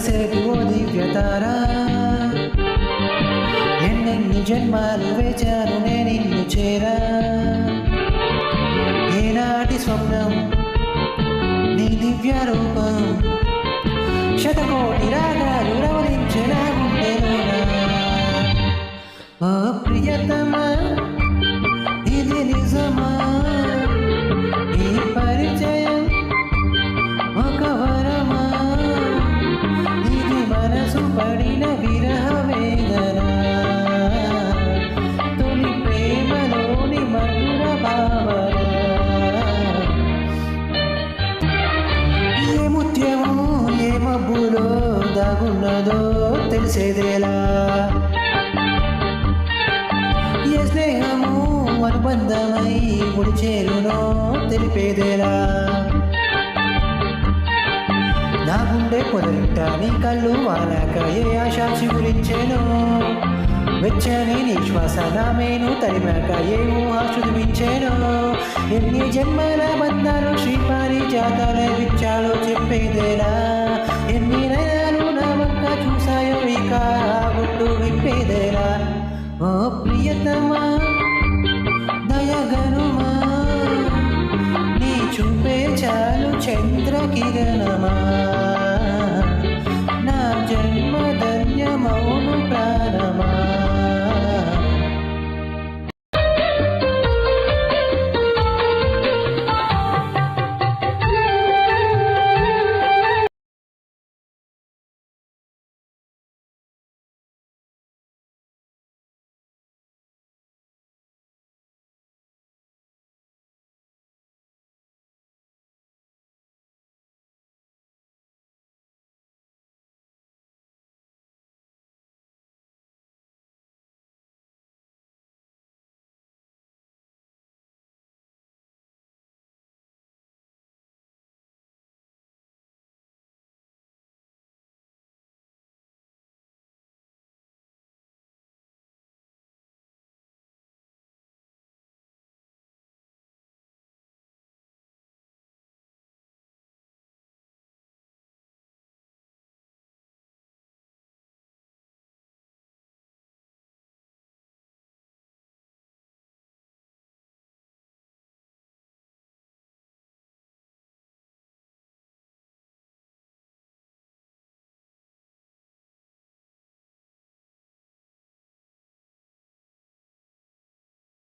మెరిసేటి ఓ దివ్యతారా, ఎన్నెన్ని జన్మాలు వేచాను నేను నిన్ను చేరా. ఏనాటి స్వప్నం నీ దివ్య రూపం, శతకోటి రాగాలు రవళించే నా గుండెలోనా. ఓ ప్రియతమా ఇది నిజమా, ఈ పరిచయం ఒక వరమా, ఇది మనసు పడిన విరహ వేదన, తొలి ప్రేమలోని మధుర భావన. ఏ ముత్యము ఏ మబ్బులో దాగున్నదో తెలిసేదేలా, ఏ స్నేహము అనుబంధమై ముడి చేరునో తెలిపేదేలా. నా గుండె పొదలిట నీ కళ్ళు వాలాక ఏ ఆశ చిగురించెనో, వెచ్చని నీ శ్వాస నా మేను తరిమాక ఏ ఊహ చూపించెనో. ఎన్ని జన్మల బంధాలు శ్రీపారిజాతాలే విచ్చాలో చెప్పేదేలా, ఎన్ని నయనాలు నా వంక చూసాయో ఇక గుట్టు విప్పేదేలా. ఓ ప్రియతమా దయగనుమా, నీ చూపే చాలు చంద్రకిరణమా.